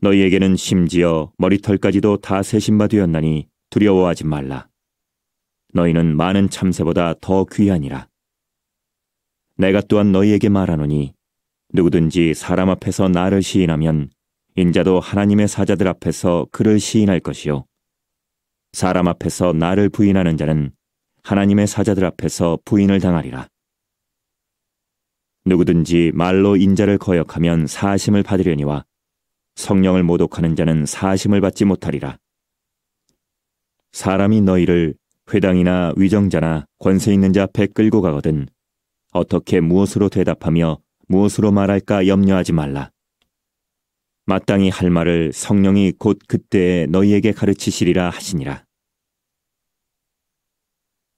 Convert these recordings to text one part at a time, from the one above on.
너희에게는 심지어 머리털까지도 다 세신 바 되었나니 두려워하지 말라. 너희는 많은 참새보다 더 귀하니라. 내가 또한 너희에게 말하노니 누구든지 사람 앞에서 나를 시인하면 인자도 하나님의 사자들 앞에서 그를 시인할 것이요 사람 앞에서 나를 부인하는 자는 하나님의 사자들 앞에서 부인을 당하리라. 누구든지 말로 인자를 거역하면 사하심을 받으려니와 성령을 모독하는 자는 사하심을 받지 못하리라. 사람이 너희를 회당이나 위정자나 권세 있는 자 앞에 끌고 가거든 어떻게 무엇으로 대답하며 무엇으로 말할까 염려하지 말라. 마땅히 할 말을 성령이 곧 그때에 너희에게 가르치시리라 하시니라.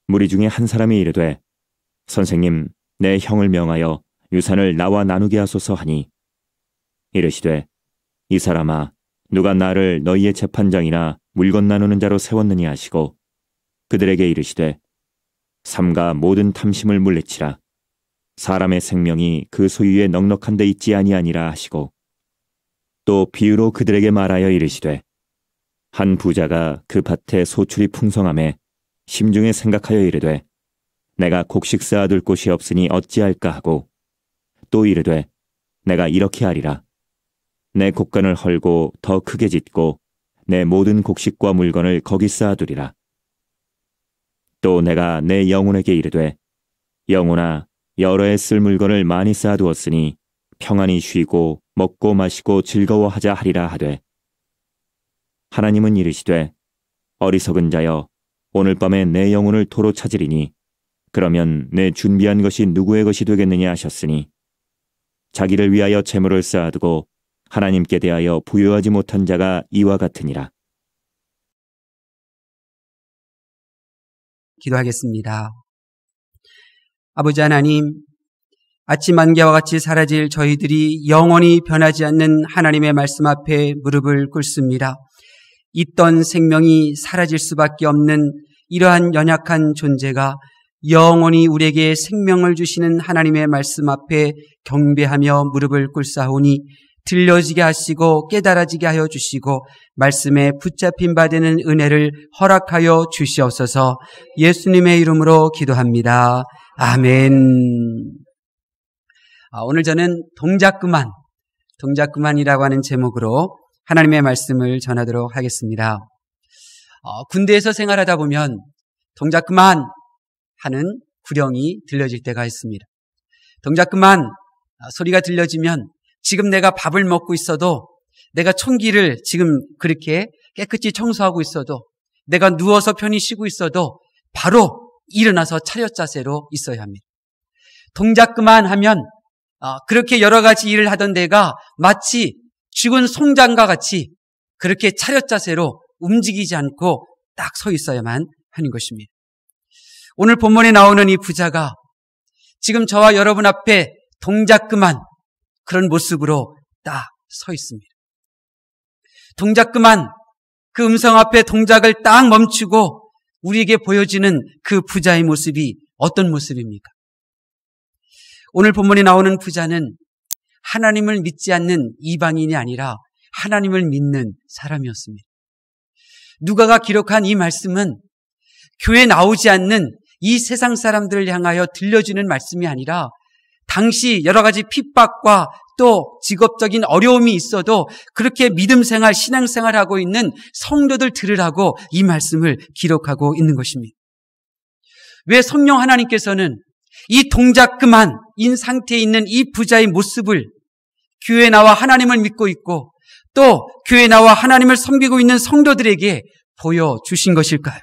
무리 중에 한 사람이 이르되 선생님 내 형을 명하여 유산을 나와 나누게 하소서 하니 이르시되 이 사람아 누가 나를 너희의 재판장이나 물건 나누는 자로 세웠느냐 하시고 그들에게 이르시되 삼가 모든 탐심을 물리치라. 사람의 생명이 그 소유에 넉넉한 데 있지 아니하니라 하시고 또 비유로 그들에게 말하여 이르시되 한 부자가 그 밭에 소출이 풍성함에 심중에 생각하여 이르되 내가 곡식 쌓아둘 곳이 없으니 어찌할까 하고 또 이르되 내가 이렇게 하리라. 내 곡간을 헐고 더 크게 짓고 내 모든 곡식과 물건을 거기 쌓아두리라. 또 내가 내 영혼에게 이르되 영혼아 여러 해 쓸 물건을 많이 쌓아두었으니 평안히 쉬고 먹고 마시고 즐거워하자 하리라 하되 하나님은 이르시되 어리석은 자여 오늘 밤에 내 영혼을 도로 찾으리니 그러면 내 준비한 것이 누구의 것이 되겠느냐 하셨으니 자기를 위하여 재물을 쌓아두고 하나님께 대하여 부여하지 못한 자가 이와 같으니라. 기도하겠습니다. 아버지 하나님, 아침 안개와 같이 사라질 저희들이 영원히 변하지 않는 하나님의 말씀 앞에 무릎을 꿇습니다. 있던 생명이 사라질 수밖에 없는 이러한 연약한 존재가 영원히 우리에게 생명을 주시는 하나님의 말씀 앞에 경배하며 무릎을 꿇사오니 들려지게 하시고 깨달아지게 하여 주시고 말씀에 붙잡힌 바 되는 은혜를 허락하여 주시옵소서. 예수님의 이름으로 기도합니다. 아멘. 오늘 저는 동작 그만이라고 하는 제목으로 하나님의 말씀을 전하도록 하겠습니다. 군대에서 생활하다 보면 동작 그만 하는 구령이 들려질 때가 있습니다. 동작 그만 소리가 들려지면 지금 내가 밥을 먹고 있어도 내가 총기를 지금 그렇게 깨끗이 청소하고 있어도 내가 누워서 편히 쉬고 있어도 바로 일어나서 차렷 자세로 있어야 합니다. 동작 그만 하면 그렇게 여러 가지 일을 하던 데가 마치 죽은 송장과 같이 그렇게 차렷 자세로 움직이지 않고 딱 서 있어야만 하는 것입니다. 오늘 본문에 나오는 이 부자가 지금 저와 여러분 앞에 동작 그만 그런 모습으로 딱 서 있습니다. 동작 그만 그 음성 앞에 동작을 딱 멈추고 우리에게 보여지는 그 부자의 모습이 어떤 모습입니까? 오늘 본문에 나오는 부자는 하나님을 믿지 않는 이방인이 아니라 하나님을 믿는 사람이었습니다. 누가가 기록한 이 말씀은 교회에 나오지 않는 이 세상 사람들을 향하여 들려주는 말씀이 아니라 당시 여러 가지 핍박과 또 직업적인 어려움이 있어도 그렇게 믿음 생활, 신앙 생활하고 있는 성도들 들으라고 이 말씀을 기록하고 있는 것입니다. 왜 성령 하나님께서는 이 동작 그만인 상태에 있는 이 부자의 모습을 교회에 나와 하나님을 믿고 있고 또 교회에 나와 하나님을 섬기고 있는 성도들에게 보여주신 것일까요?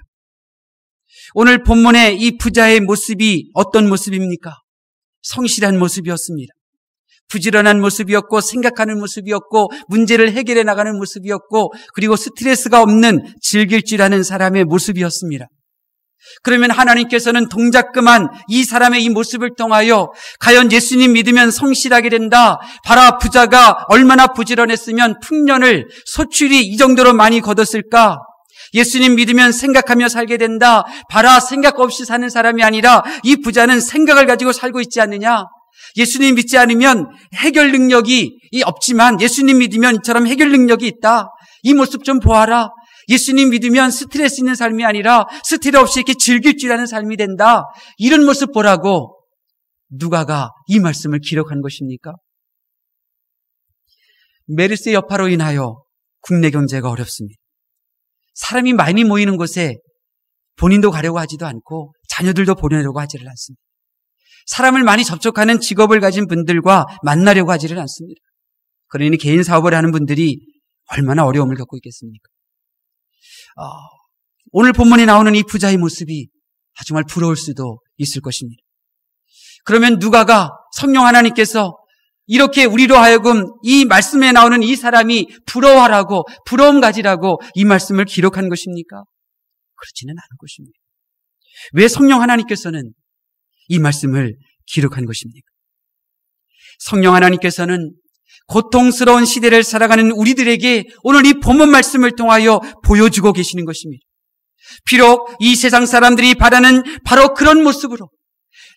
오늘 본문의 이 부자의 모습이 어떤 모습입니까? 성실한 모습이었습니다. 부지런한 모습이었고 생각하는 모습이었고 문제를 해결해 나가는 모습이었고 그리고 스트레스가 없는 즐길 줄 아는 사람의 모습이었습니다. 그러면 하나님께서는 동작 그만 이 사람의 이 모습을 통하여 과연 예수님 믿으면 성실하게 된다. 봐라 부자가 얼마나 부지런했으면 풍년을 소출이 이 정도로 많이 거뒀을까. 예수님 믿으면 생각하며 살게 된다. 봐라 생각 없이 사는 사람이 아니라 이 부자는 생각을 가지고 살고 있지 않느냐. 예수님 믿지 않으면 해결 능력이 없지만 예수님 믿으면 이처럼 해결 능력이 있다. 이 모습 좀 보아라. 예수님 믿으면 스트레스 있는 삶이 아니라 스트레스 없이 이렇게 즐길 줄 아는 삶이 된다. 이런 모습 보라고 누가가 이 말씀을 기록한 것입니까? 메르스 여파로 인하여 국내 경제가 어렵습니다. 사람이 많이 모이는 곳에 본인도 가려고 하지도 않고 자녀들도 보내려고 하지를 않습니다. 사람을 많이 접촉하는 직업을 가진 분들과 만나려고 하지를 않습니다. 그러니 개인 사업을 하는 분들이 얼마나 어려움을 겪고 있겠습니까? 오늘 본문에 나오는 이 부자의 모습이 정말 부러울 수도 있을 것입니다. 그러면 누가가 성령 하나님께서 이렇게 우리로 하여금 이 말씀에 나오는 이 사람이 부러워하라고, 부러움 가지라고 이 말씀을 기록한 것입니까? 그렇지는 않은 것입니다. 왜 성령 하나님께서는 이 말씀을 기록한 것입니까? 성령 하나님께서는 고통스러운 시대를 살아가는 우리들에게 오늘 이 본문 말씀을 통하여 보여주고 계시는 것입니다. 비록 이 세상 사람들이 바라는 바로 그런 모습으로,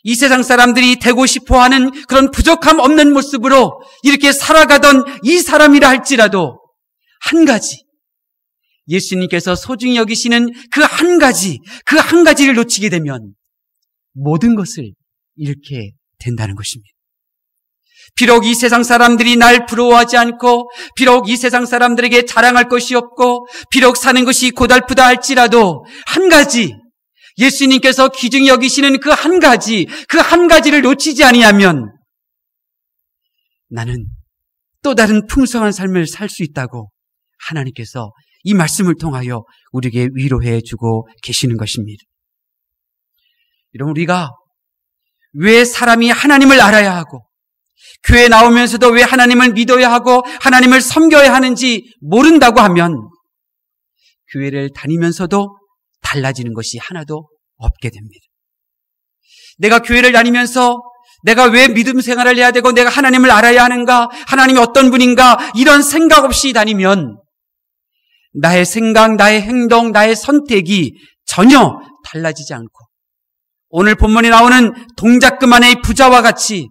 이 세상 사람들이 되고 싶어하는 그런 부족함 없는 모습으로 이렇게 살아가던 이 사람이라 할지라도 한 가지, 예수님께서 소중히 여기시는 그 한 가지를 놓치게 되면 모든 것을 잃게 된다는 것입니다. 비록 이 세상 사람들이 날 부러워하지 않고, 비록 이 세상 사람들에게 자랑할 것이 없고, 비록 사는 것이 고달프다 할지라도 한 가지, 예수님께서 귀중히 여기시는 그 한 가지를 놓치지 아니하면 나는 또 다른 풍성한 삶을 살 수 있다고 하나님께서 이 말씀을 통하여 우리에게 위로해 주고 계시는 것입니다. 여러분, 우리가 왜 사람이 하나님을 알아야 하고 교회 나오면서도 왜 하나님을 믿어야 하고 하나님을 섬겨야 하는지 모른다고 하면 교회를 다니면서도 달라지는 것이 하나도 없게 됩니다. 내가 교회를 다니면서 내가 왜 믿음 생활을 해야 되고 내가 하나님을 알아야 하는가, 하나님이 어떤 분인가 이런 생각 없이 다니면 나의 생각, 나의 행동, 나의 선택이 전혀 달라지지 않고 오늘 본문에 나오는 동작금 안의 부자와 같이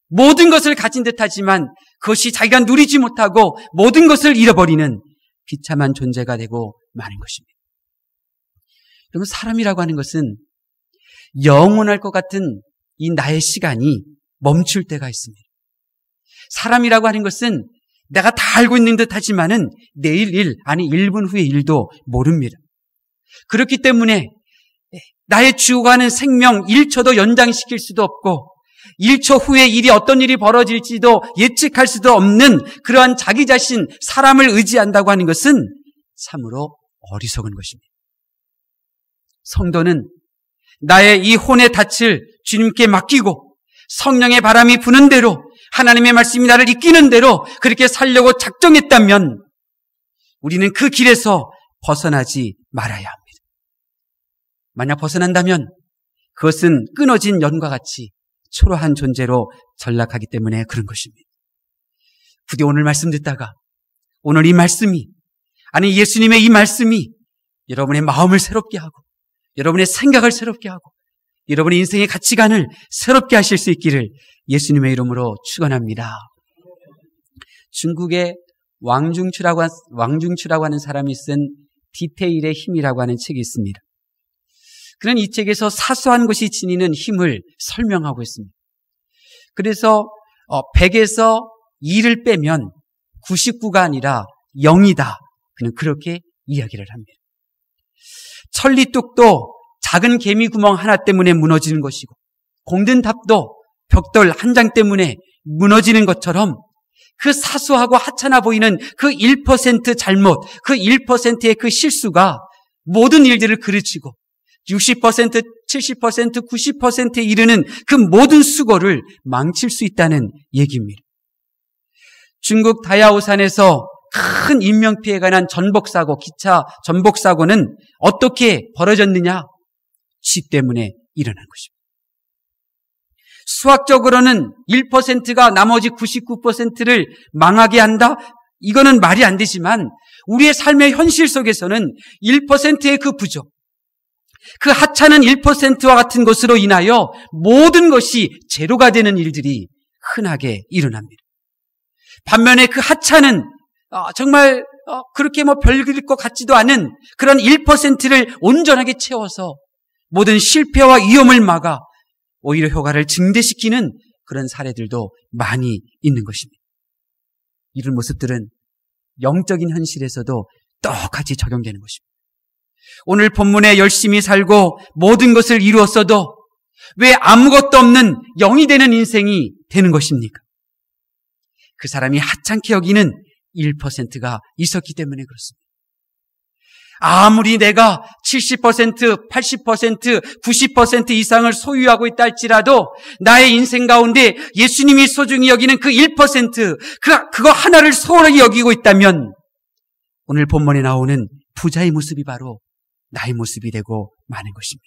모든 것을 가진 듯하지만 그것이 자기가 누리지 못하고 모든 것을 잃어버리는 비참한 존재가 되고 마는 것입니다. 여러분, 사람이라고 하는 것은 영원할 것 같은 이 나의 시간이 멈출 때가 있습니다. 사람이라고 하는 것은 내가 다 알고 있는 듯 하지만은 내일 일, 아니 1분 후의 일도 모릅니다. 그렇기 때문에 나의 죽어가는 생명 1초도 연장시킬 수도 없고 1초 후에 어떤 일이 벌어질지도 예측할 수도 없는 그러한 자기 자신, 사람을 의지한다고 하는 것은 참으로 어리석은 것입니다. 성도는 나의 이 혼의 닻을 주님께 맡기고 성령의 바람이 부는 대로 하나님의 말씀이 나를 이끄는 대로 그렇게 살려고 작정했다면 우리는 그 길에서 벗어나지 말아야 합니다. 만약 벗어난다면 그것은 끊어진 연과 같이 초라한 존재로 전락하기 때문에 그런 것입니다. 부디 오늘 말씀 듣다가 오늘 이 말씀이, 아니 예수님의 이 말씀이 여러분의 마음을 새롭게 하고 여러분의 생각을 새롭게 하고 여러분의 인생의 가치관을 새롭게 하실 수 있기를 예수님의 이름으로 축원합니다. 중국의 왕중추라고 하는 사람이 쓴 디테일의 힘이라고 하는 책이 있습니다. 그는 이 책에서 사소한 것이 지니는 힘을 설명하고 있습니다. 그래서 100에서 2를 빼면 99가 아니라 0이다. 그는 그렇게 이야기를 합니다. 천리뚝도 작은 개미 구멍 하나 때문에 무너지는 것이고 공든 탑도 벽돌 한 장 때문에 무너지는 것처럼 그 사소하고 하찮아 보이는 그 1% 잘못, 그 1%의 그 실수가 모든 일들을 그르치고 60%, 70%, 90%에 이르는 그 모든 수고를 망칠 수 있다는 얘기입니다. 중국 다야오산에서 큰 인명피해가 난 전복사고, 기차 전복사고는 어떻게 벌어졌느냐? 쥐 때문에 일어난 것입니다. 수학적으로는 1%가 나머지 99%를 망하게 한다? 이거는 말이 안 되지만 우리의 삶의 현실 속에서는 1%의 그 부족, 그 하찮은 1%와 같은 것으로 인하여 모든 것이 제로가 되는 일들이 흔하게 일어납니다. 반면에 그 하찮은 정말 그렇게 별일 것 같지도 않은 그런 1%를 온전하게 채워서 모든 실패와 위험을 막아 오히려 효과를 증대시키는 그런 사례들도 많이 있는 것입니다. 이런 모습들은 영적인 현실에서도 똑같이 적용되는 것입니다. 오늘 본문에 열심히 살고 모든 것을 이루었어도 왜 아무것도 없는 영이 되는 인생이 되는 것입니까? 그 사람이 하찮게 여기는 1%가 있었기 때문에 그렇습니다. 아무리 내가 70%, 80%, 90% 이상을 소유하고 있다 할지라도 나의 인생 가운데 예수님이 소중히 여기는 그 1%, 그거 하나를 소홀하게 여기고 있다면 오늘 본문에 나오는 부자의 모습이 바로 나의 모습이 되고 마는 것입니다.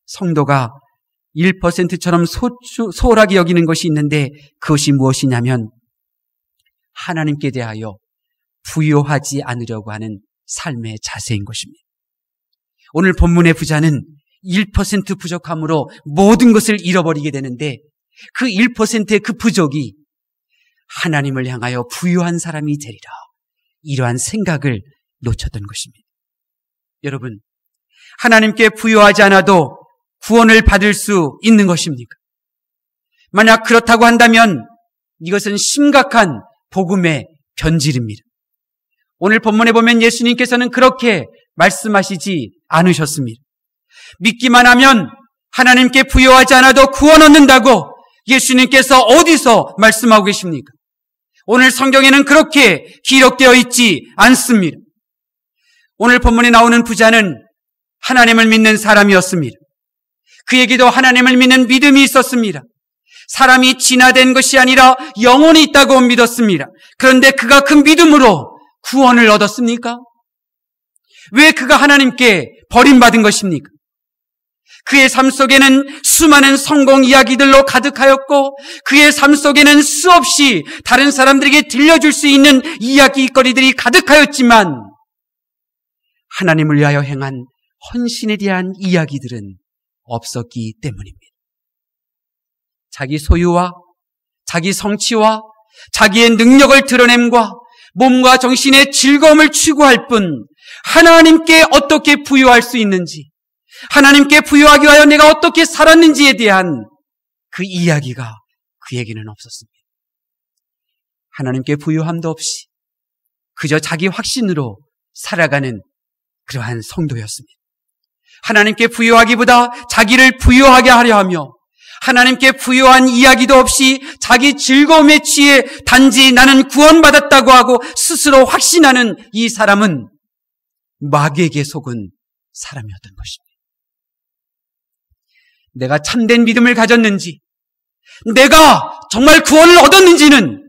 성도가 1%처럼 소홀하게 여기는 것이 있는데 그것이 무엇이냐면 하나님께 대하여 부요하지 않으려고 하는 삶의 자세인 것입니다. 오늘 본문의 부자는 1% 부족함으로 모든 것을 잃어버리게 되는데 그 1%의 그 부족이 하나님을 향하여 부요한 사람이 되리라. 이러한 생각을 놓쳤던 것입니다. 여러분, 하나님께 부요하지 않아도 구원을 받을 수 있는 것입니까? 만약 그렇다고 한다면 이것은 심각한 복음의 변질입니다. 오늘 본문에 보면 예수님께서는 그렇게 말씀하시지 않으셨습니다. 믿기만 하면 하나님께 부요하지 않아도 구원 얻는다고 예수님께서 어디서 말씀하고 계십니까? 오늘 성경에는 그렇게 기록되어 있지 않습니다. 오늘 본문에 나오는 부자는 하나님을 믿는 사람이었습니다. 그에게도 하나님을 믿는 믿음이 있었습니다. 사람이 진화된 것이 아니라 영혼이 있다고 믿었습니다. 그런데 그가 그 믿음으로 구원을 얻었습니까? 왜 그가 하나님께 버림받은 것입니까? 그의 삶 속에는 수많은 성공 이야기들로 가득하였고 그의 삶 속에는 수없이 다른 사람들에게 들려줄 수 있는 이야기거리들이 가득하였지만 하나님을 위하여 행한 헌신에 대한 이야기들은 없었기 때문입니다. 자기 소유와 자기 성취와 자기의 능력을 드러냄과 몸과 정신의 즐거움을 추구할 뿐 하나님께 어떻게 부요할 수 있는지, 하나님께 부요하기 위하여 내가 어떻게 살았는지에 대한 그 이야기가 그에게는 없었습니다. 하나님께 부요함도 없이 그저 자기 확신으로 살아가는 그러한 성도였습니다. 하나님께 부요하기보다 자기를 부요하게 하려 하며 하나님께 부요한 이야기도 없이 자기 즐거움에 취해 단지 나는 구원받았다고 하고 스스로 확신하는 이 사람은 마귀에게 속은 사람이었던 것입니다. 내가 참된 믿음을 가졌는지, 내가 정말 구원을 얻었는지는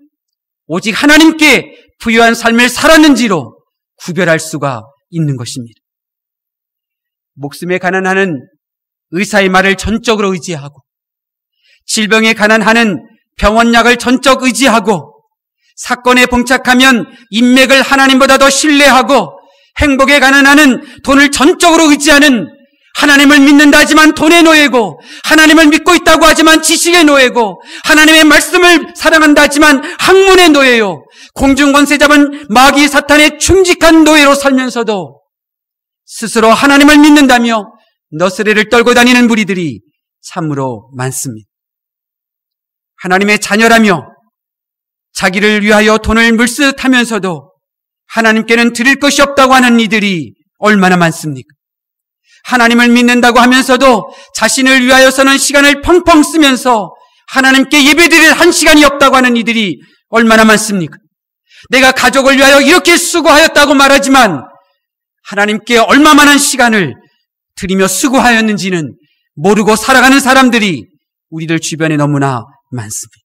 오직 하나님께 부요한 삶을 살았는지로 구별할 수가 있는 것입니다. 목숨에 관한 한은 의사의 말을 전적으로 의지하고, 질병에 관한 한은 병원약을 전적 의지하고, 사건에 봉착하면 인맥을 하나님보다 더 신뢰하고, 행복에 관한 한은 돈을 전적으로 의지하는, 하나님을 믿는다 하지만 돈의 노예고, 하나님을 믿고 있다고 하지만 지식의 노예고, 하나님의 말씀을 사랑한다 하지만 학문의 노예요. 공중권세 잡은 마귀 사탄의 충직한 노예로 살면서도 스스로 하나님을 믿는다며 너스레를 떨고 다니는 무리들이 참으로 많습니다. 하나님의 자녀라며 자기를 위하여 돈을 물쓰듯하면서도 하나님께는 드릴 것이 없다고 하는 이들이 얼마나 많습니까? 하나님을 믿는다고 하면서도 자신을 위하여서는 시간을 펑펑 쓰면서 하나님께 예배드릴 한 시간이 없다고 하는 이들이 얼마나 많습니까? 내가 가족을 위하여 이렇게 수고하였다고 말하지만 하나님께 얼마만한 시간을 드리며 수고하였는지는 모르고 살아가는 사람들이 우리들 주변에 너무나 많습니다.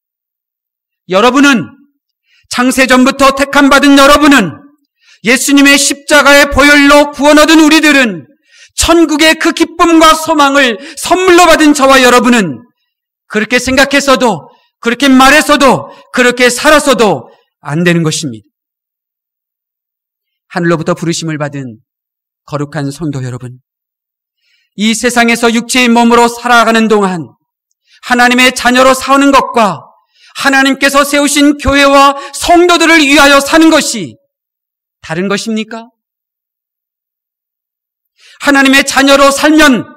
여러분은 창세전부터 택함받은 여러분은 예수님의 십자가의 보혈로 구원 얻은 우리들은 천국의 그 기쁨과 소망을 선물로 받은 저와 여러분은 그렇게 생각했어도, 그렇게 말했어도, 그렇게 살았어도 안 되는 것입니다. 하늘로부터 부르심을 받은 거룩한 성도 여러분, 이 세상에서 육체의 몸으로 살아가는 동안 하나님의 자녀로 사는 것과 하나님께서 세우신 교회와 성도들을 위하여 사는 것이 다른 것입니까? 하나님의 자녀로 살면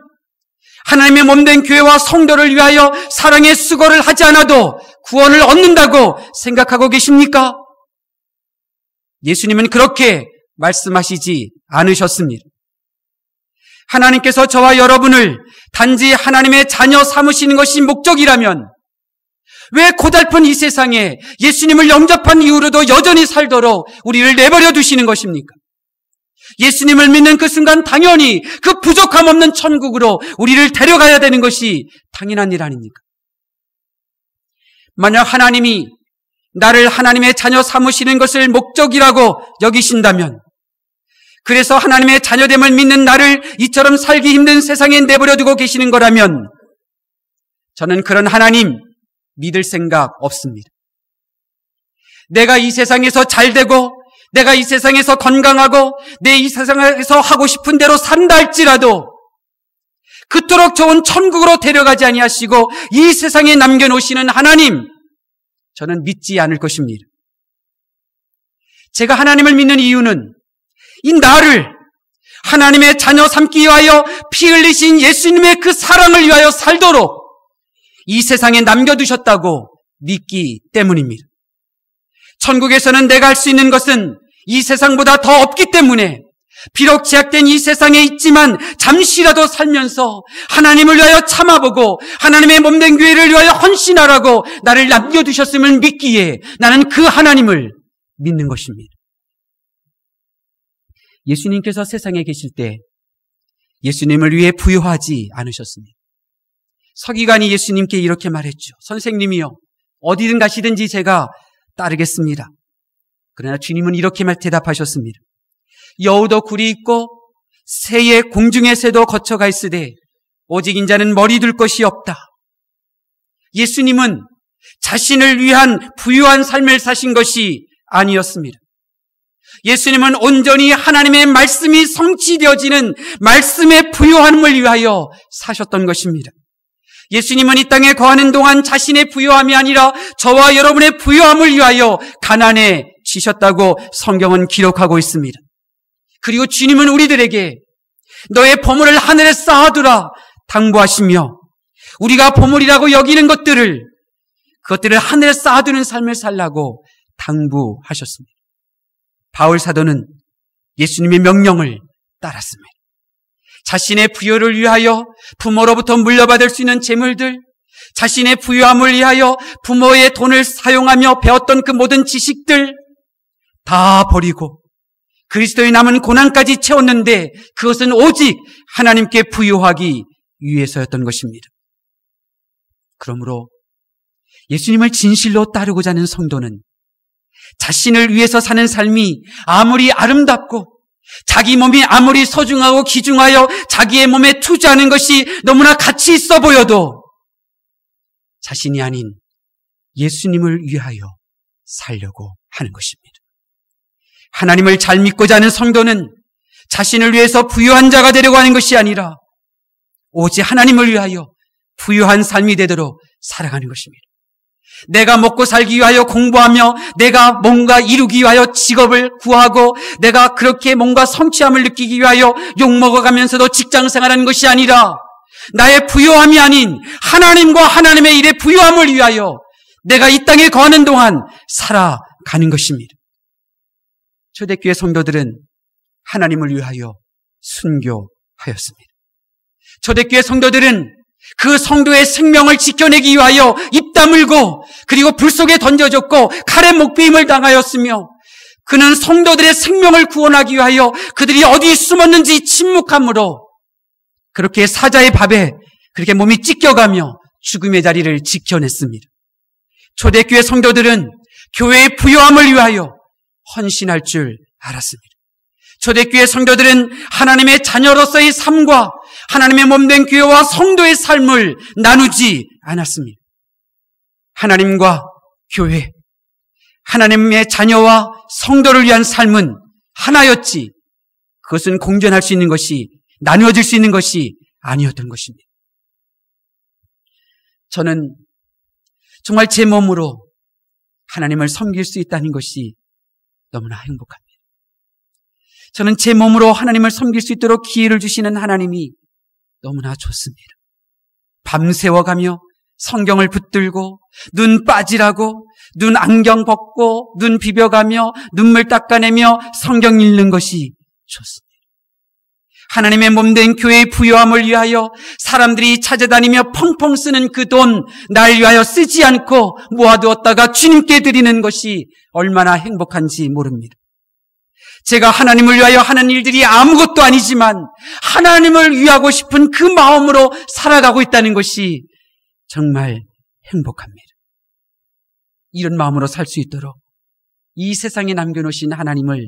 하나님의 몸된 교회와 성도를 위하여 사랑의 수고를 하지 않아도 구원을 얻는다고 생각하고 계십니까? 예수님은 그렇게 말씀하시지 않으셨습니다. 하나님께서 저와 여러분을 단지 하나님의 자녀 삼으시는 것이 목적이라면 왜 고달픈 이 세상에 예수님을 영접한 이후로도 여전히 살도록 우리를 내버려 두시는 것입니까? 예수님을 믿는 그 순간 당연히 그 부족함 없는 천국으로 우리를 데려가야 되는 것이 당연한 일 아닙니까? 만약 하나님이 나를 하나님의 자녀 삼으시는 것을 목적이라고 여기신다면, 그래서 하나님의 자녀됨을 믿는 나를 이처럼 살기 힘든 세상에 내버려 두고 계시는 거라면 저는 그런 하나님 믿을 생각 없습니다. 내가 이 세상에서 잘되고 내가 이 세상에서 건강하고 내 이 세상에서 하고 싶은 대로 산다 할지라도 그토록 좋은 천국으로 데려가지 아니하시고 이 세상에 남겨놓으시는 하나님, 저는 믿지 않을 것입니다. 제가 하나님을 믿는 이유는 이 나를 하나님의 자녀 삼기 위하여 피 흘리신 예수님의 그 사랑을 위하여 살도록 이 세상에 남겨두셨다고 믿기 때문입니다. 천국에서는 내가 할 수 있는 것은 이 세상보다 더 없기 때문에 비록 제약된 이 세상에 있지만 잠시라도 살면서 하나님을 위하여 참아보고 하나님의 몸된 교회를 위하여 헌신하라고 나를 남겨두셨음을 믿기에 나는 그 하나님을 믿는 것입니다. 예수님께서 세상에 계실 때 예수님을 위해 부요하지 않으셨습니다. 서기관이 예수님께 이렇게 말했죠. 선생님이요, 어디든 가시든지 제가 따르겠습니다. 그러나 주님은 이렇게 대답하셨습니다. 여우도 굴이 있고 새의 공중의 새도 거쳐가 있으되 오직 인자는 머리 둘 것이 없다. 예수님은 자신을 위한 부유한 삶을 사신 것이 아니었습니다. 예수님은 온전히 하나님의 말씀이 성취되어지는 말씀의 부요함을 위하여 사셨던 것입니다. 예수님은 이 땅에 거하는 동안 자신의 부요함이 아니라 저와 여러분의 부요함을 위하여 가난해지셨다고 성경은 기록하고 있습니다. 그리고 주님은 우리들에게 너의 보물을 하늘에 쌓아두라 당부하시며 우리가 보물이라고 여기는 그것들을 하늘에 쌓아두는 삶을 살라고 당부하셨습니다. 바울 사도는 예수님의 명령을 따랐습니다. 자신의 부요를 위하여 부모로부터 물려받을 수 있는 재물들, 자신의 부유함을 위하여 부모의 돈을 사용하며 배웠던 그 모든 지식들 다 버리고 그리스도의 남은 고난까지 채웠는데 그것은 오직 하나님께 부요하기 위해서였던 것입니다. 그러므로 예수님을 진실로 따르고자 하는 성도는 자신을 위해서 사는 삶이 아무리 아름답고 자기 몸이 아무리 소중하고 귀중하여 자기의 몸에 투자하는 것이 너무나 가치 있어 보여도 자신이 아닌 예수님을 위하여 살려고 하는 것입니다. 하나님을 잘 믿고자 하는 성도는 자신을 위해서 부유한 자가 되려고 하는 것이 아니라 오직 하나님을 위하여 부유한 삶이 되도록 살아가는 것입니다. 내가 먹고 살기 위하여 공부하며 내가 뭔가 이루기 위하여 직업을 구하고 내가 그렇게 뭔가 성취함을 느끼기 위하여 욕먹어가면서도 직장생활하는 것이 아니라 나의 부요함이 아닌 하나님과 하나님의 일의 부요함을 위하여 내가 이 땅에 거하는 동안 살아가는 것입니다. 초대교회 성도들은 하나님을 위하여 순교하였습니다. 초대교회 성도들은 그 성도의 생명을 지켜내기 위하여 입 다물고 그리고 불 속에 던져졌고 칼에 목베임을 당하였으며 그는 성도들의 생명을 구원하기 위하여 그들이 어디 숨었는지 침묵함으로 그렇게 사자의 밥에 그렇게 몸이 찢겨가며 죽음의 자리를 지켜냈습니다. 초대교회 성도들은 교회의 부요함을 위하여 헌신할 줄 알았습니다. 초대교회 성도들은 하나님의 자녀로서의 삶과 하나님의 몸된 교회와 성도의 삶을 나누지 않았습니다. 하나님과 교회, 하나님의 자녀와 성도를 위한 삶은 하나였지 그것은 공존할 수 있는 것이 나누어질 수 있는 것이 아니었던 것입니다. 저는 정말 제 몸으로 하나님을 섬길 수 있다는 것이 너무나 행복합니다. 저는 제 몸으로 하나님을 섬길 수 있도록 기회를 주시는 하나님이 너무나 좋습니다. 밤새워가며 성경을 붙들고 눈 빠지라고 눈 안경 벗고 눈 비벼가며 눈물 닦아내며 성경 읽는 것이 좋습니다. 하나님의 몸된 교회의 부요함을 위하여 사람들이 찾아다니며 펑펑 쓰는 그 돈 날 위하여 쓰지 않고 모아두었다가 주님께 드리는 것이 얼마나 행복한지 모릅니다. 제가 하나님을 위하여 하는 일들이 아무것도 아니지만 하나님을 위하고 싶은 그 마음으로 살아가고 있다는 것이 정말 행복합니다. 이런 마음으로 살 수 있도록 이 세상에 남겨놓으신 하나님을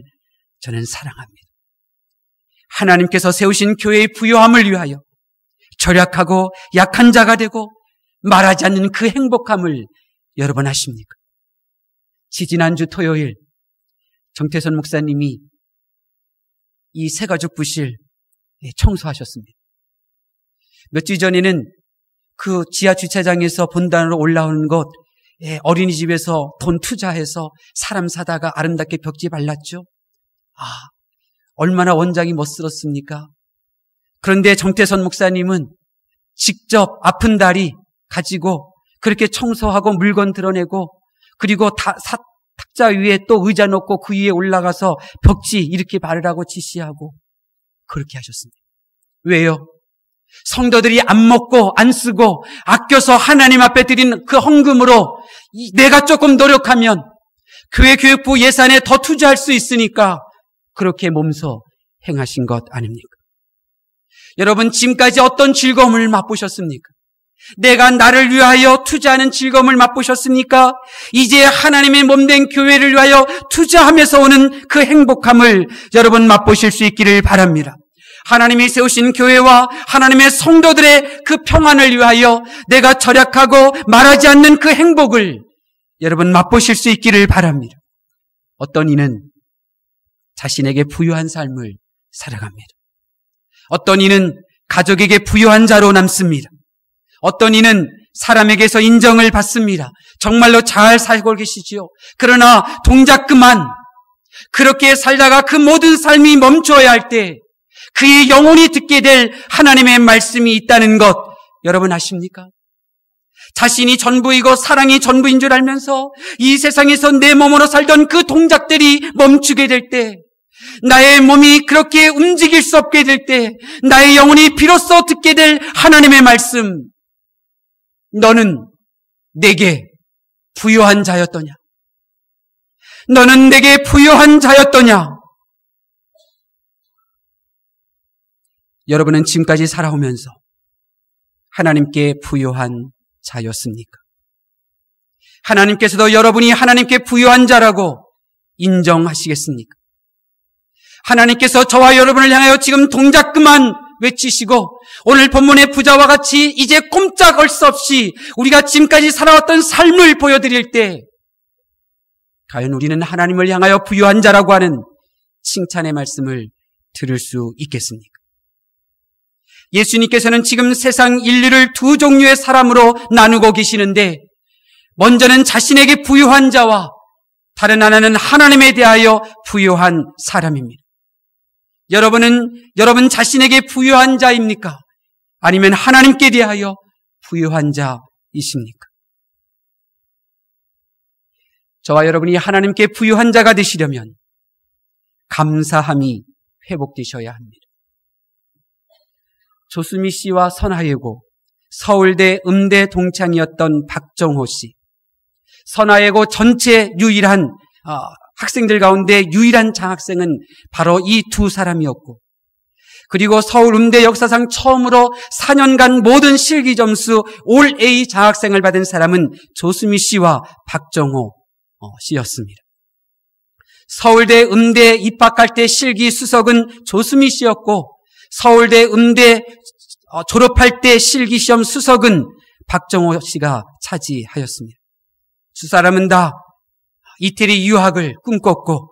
저는 사랑합니다. 하나님께서 세우신 교회의 부요함을 위하여 절약하고 약한 자가 되고 말하지 않는 그 행복함을 여러분 아십니까? 지지난주 토요일 정태선 목사님이 이 새가족 부실 청소하셨습니다. 몇 주 전에는 그 지하 주차장에서 본단으로 올라오는 것 어린이집에서 돈 투자해서 사람 사다가 아름답게 벽지 발랐죠. 얼마나 원장이 멋스럽습니까? 그런데 정태선 목사님은 직접 아픈 다리 가지고 그렇게 청소하고 물건 드러내고 그리고 탁자 위에 또 의자 놓고 그 위에 올라가서 벽지 이렇게 바르라고 지시하고 그렇게 하셨습니다. 왜요? 성도들이 안 먹고 안 쓰고 아껴서 하나님 앞에 드린 그 헌금으로 내가 조금 노력하면 교회 교육부 예산에 더 투자할 수 있으니까 그렇게 몸소 행하신 것 아닙니까? 여러분 지금까지 어떤 즐거움을 맛보셨습니까? 내가 나를 위하여 투자하는 즐거움을 맛보셨습니까? 이제 하나님의 몸된 교회를 위하여 투자하면서 오는 그 행복함을 여러분 맛보실 수 있기를 바랍니다. 하나님이 세우신 교회와 하나님의 성도들의 그 평안을 위하여 내가 절약하고 말하지 않는 그 행복을 여러분 맛보실 수 있기를 바랍니다. 어떤 이는 자신에게 부유한 삶을 살아갑니다. 어떤 이는 가족에게 부유한 자로 남습니다. 어떤 이는 사람에게서 인정을 받습니다. 정말로 잘 살고 계시지요. 그러나 동작 그만 그렇게 살다가 그 모든 삶이 멈춰야 할 때 그의 영혼이 듣게 될 하나님의 말씀이 있다는 것 여러분 아십니까? 자신이 전부이고 사랑이 전부인 줄 알면서 이 세상에서 내 몸으로 살던 그 동작들이 멈추게 될 때, 나의 몸이 그렇게 움직일 수 없게 될 때, 나의 영혼이 비로소 듣게 될 하나님의 말씀, 너는 내게 부요한 자였더냐? 너는 내게 부요한 자였더냐? 여러분은 지금까지 살아오면서 하나님께 부요한 자였습니까? 하나님께서도 여러분이 하나님께 부요한 자라고 인정하시겠습니까? 하나님께서 저와 여러분을 향하여 지금 동작 그만 외치시고 오늘 본문의 부자와 같이 이제 꼼짝할 수 없이 우리가 지금까지 살아왔던 삶을 보여드릴 때 과연 우리는 하나님을 향하여 부요한 자라고 하는 칭찬의 말씀을 들을 수 있겠습니까? 예수님께서는 지금 세상 인류를 두 종류의 사람으로 나누고 계시는데 먼저는 자신에게 부요한 자와 다른 하나는 하나님에 대하여 부요한 사람입니다. 여러분 자신에게 부요한 자입니까? 아니면 하나님께 대하여 부요한 자이십니까? 저와 여러분이 하나님께 부요한 자가 되시려면 감사함이 회복되셔야 합니다. 조수미 씨와 선하예고 서울대 음대 동창이었던 박정호 씨, 선하예고 전체 유일한 학생들 가운데 유일한 장학생은 바로 이 두 사람이었고, 그리고 서울 음대 역사상 처음으로 4년간 모든 실기 점수 올 A 장학생을 받은 사람은 조수미 씨와 박정호 씨였습니다. 서울대 음대 입학할 때 실기 수석은 조수미 씨였고 서울대 음대 졸업할 때 실기시험 수석은 박정호 씨가 차지하였습니다. 두 사람은 다 이태리 유학을 꿈꿨고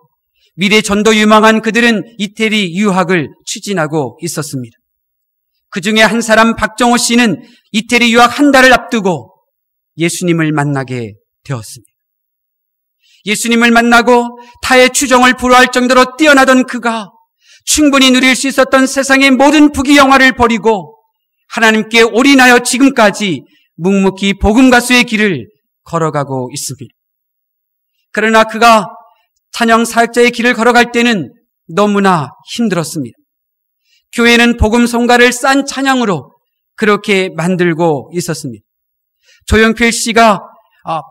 미래 전도 유망한 그들은 이태리 유학을 추진하고 있었습니다. 그 중에 한 사람 박정호 씨는 이태리 유학 한 달을 앞두고 예수님을 만나게 되었습니다. 예수님을 만나고 타의 추종을 불허할 정도로 뛰어나던 그가 충분히 누릴 수 있었던 세상의 모든 부귀영화를 버리고 하나님께 올인하여 지금까지 묵묵히 복음 가수의 길을 걸어가고 있습니다. 그러나 그가 찬양 사역자의 길을 걸어갈 때는 너무나 힘들었습니다. 교회는 복음 성가를 싼 찬양으로 그렇게 만들고 있었습니다. 조용필 씨가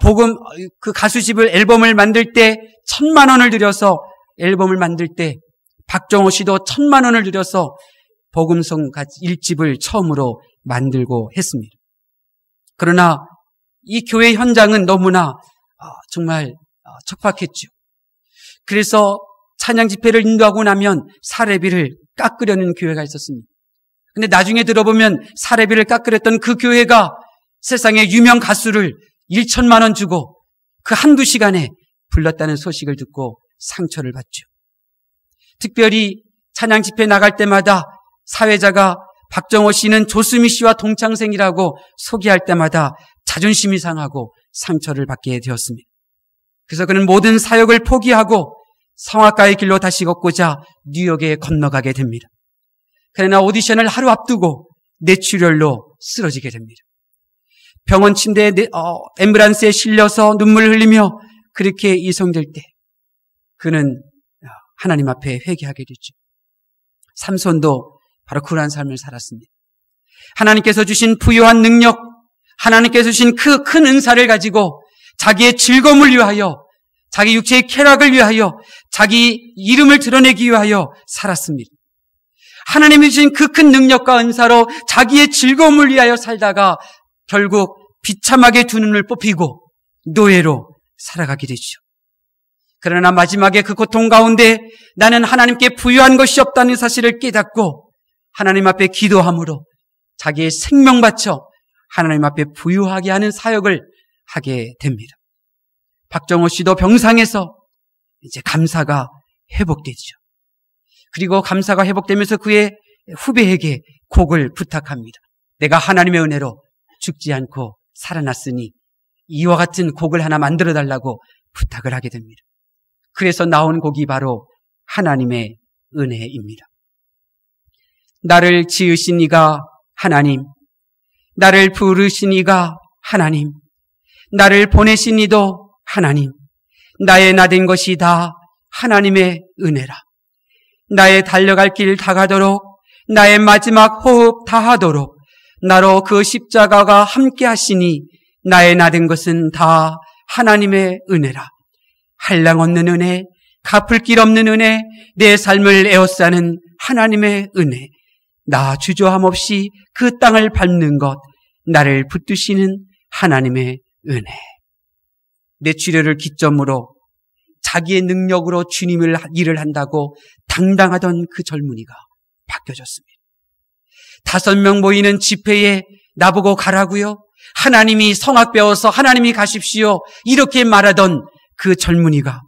복음 그 가수집을 앨범을 만들 때 1,000만 원을 들여서 앨범을 만들 때 박정호 씨도 1,000만 원을 들여서 복음성 1집을 처음으로 만들고 했습니다. 그러나 이 교회 현장은 너무나 정말 척박했죠. 그래서 찬양 집회를 인도하고 나면 사례비를 깎으려는 교회가 있었습니다. 근데 나중에 들어보면 사례비를 깎으렸던 그 교회가 세상의 유명 가수를 1,000만 원 주고 그 한두 시간에 불렀다는 소식을 듣고 상처를 받죠. 특별히 찬양 집회 나갈 때마다 사회자가 박정호 씨는 조수미 씨와 동창생이라고 소개할 때마다 자존심이 상하고 상처를 받게 되었습니다. 그래서 그는 모든 사역을 포기하고 성악가의 길로 다시 걷고자 뉴욕에 건너가게 됩니다. 그러나 오디션을 하루 앞두고 뇌출혈로 쓰러지게 됩니다. 병원 침대에 앰뷸런스에 실려서 눈물을 흘리며 그렇게 이송될 때 그는 하나님 앞에 회개하게 되죠. 삼손도 바로 그러한 삶을 살았습니다. 하나님께서 주신 부유한 능력, 하나님께서 주신 그 큰 은사를 가지고 자기의 즐거움을 위하여, 자기 육체의 쾌락을 위하여, 자기 이름을 드러내기 위하여 살았습니다. 하나님이 주신 그 큰 능력과 은사로 자기의 즐거움을 위하여 살다가 결국 비참하게 두 눈을 뽑히고 노예로 살아가게 되죠. 그러나 마지막에 그 고통 가운데 나는 하나님께 부유한 것이 없다는 사실을 깨닫고 하나님 앞에 기도함으로 자기의 생명 바쳐 하나님 앞에 부유하게 하는 사역을 하게 됩니다. 박정호 씨도 병상에서 이제 감사가 회복되죠. 그리고 감사가 회복되면서 그의 후배에게 곡을 부탁합니다. 내가 하나님의 은혜로 죽지 않고 살아났으니 이와 같은 곡을 하나 만들어 달라고 부탁을 하게 됩니다. 그래서 나온 곡이 바로 하나님의 은혜입니다. 나를 지으신 이가 하나님, 나를 부르신 이가 하나님, 나를 보내신 이도 하나님, 나의 나된 것이 다 하나님의 은혜라. 나의 달려갈 길 다가도록, 나의 마지막 호흡 다하도록 나로 그 십자가가 함께 하시니 나의 나된 것은 다 하나님의 은혜라. 한량 없는 은혜, 갚을 길 없는 은혜, 내 삶을 에워싸는 하나님의 은혜, 나 주저함 없이 그 땅을 밟는 것, 나를 붙드시는 하나님의 은혜. 뇌출혈을 기점으로 자기의 능력으로 주님을 일을 한다고 당당하던 그 젊은이가 바뀌어졌습니다. 5명 모이는 집회에 나보고 가라고요? 하나님이 성악 배워서 하나님이 가십시오. 이렇게 말하던 그 젊은이가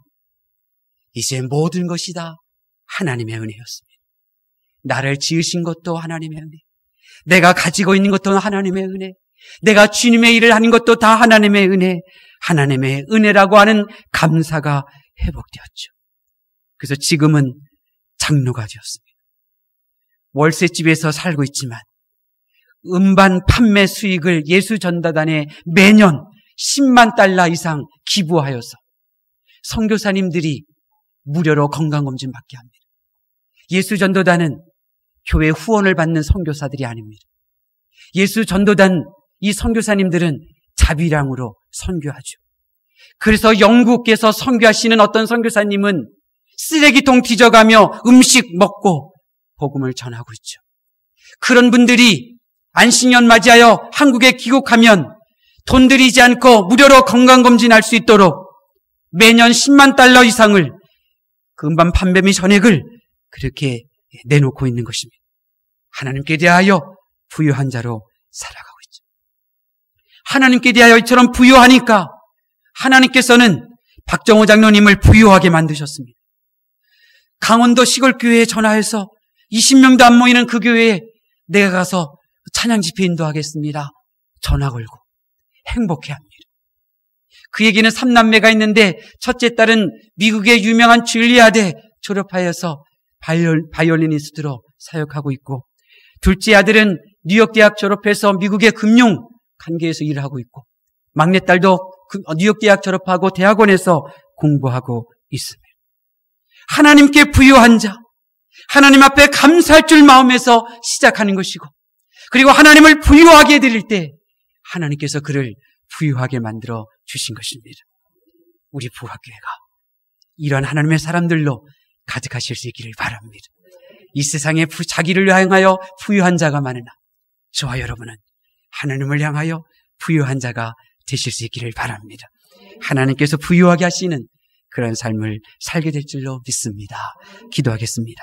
이제 모든 것이 다 하나님의 은혜였습니다. 나를 지으신 것도 하나님의 은혜, 내가 가지고 있는 것도 하나님의 은혜, 내가 주님의 일을 하는 것도 다 하나님의 은혜, 하나님의 은혜라고 하는 감사가 회복되었죠. 그래서 지금은 장로가 되었습니다. 월세집에서 살고 있지만 음반 판매 수익을 예수전도단에 매년 10만 달러 이상 기부하여서 선교사님들이 무료로 건강검진 받게 합니다. 예수전도단은 교회 후원을 받는 선교사들이 아닙니다. 예수전도단 이 선교사님들은 자비량으로 선교하죠. 그래서 영국에서 선교하시는 어떤 선교사님은 쓰레기통 뒤져가며 음식 먹고 복음을 전하고 있죠. 그런 분들이 안식년 맞이하여 한국에 귀국하면 돈 들이지 않고 무료로 건강검진할 수 있도록 매년 10만 달러 이상을 그 음반 판매 및 전액을 그렇게 내놓고 있는 것입니다. 하나님께 대하여 부유한 자로 살아가고 있죠. 하나님께 대하여 이처럼 부유하니까 하나님께서는 박정호 장로님을 부유하게 만드셨습니다. 강원도 시골교회에 전화해서 20명도 안 모이는 그 교회에 내가 가서 찬양 집회 인도하겠습니다. 전화 걸고 행복해합니다. 그에게는 3남매가 있는데 첫째 딸은 미국의 유명한 줄리아대 졸업하여서 바이올리니스트로 사역하고 있고, 둘째 아들은 뉴욕 대학 졸업해서 미국의 금융 관계에서 일을 하고 있고, 막내 딸도 뉴욕 대학 졸업하고 대학원에서 공부하고 있습니다. 하나님께 부유한 자, 하나님 앞에 감사할 줄 마음에서 시작하는 것이고, 그리고 하나님을 부유하게 해드릴 때 하나님께서 그를 부유하게 만들어 주신 것입니다. 우리 부학교회가 이러한 하나님의 사람들로 가득하실 수 있기를 바랍니다. 이 세상에 자기를 향하여 부유한 자가 많으나 저와 여러분은 하나님을 향하여 부유한 자가 되실 수 있기를 바랍니다. 하나님께서 부유하게 하시는 그런 삶을 살게 될 줄로 믿습니다. 기도하겠습니다.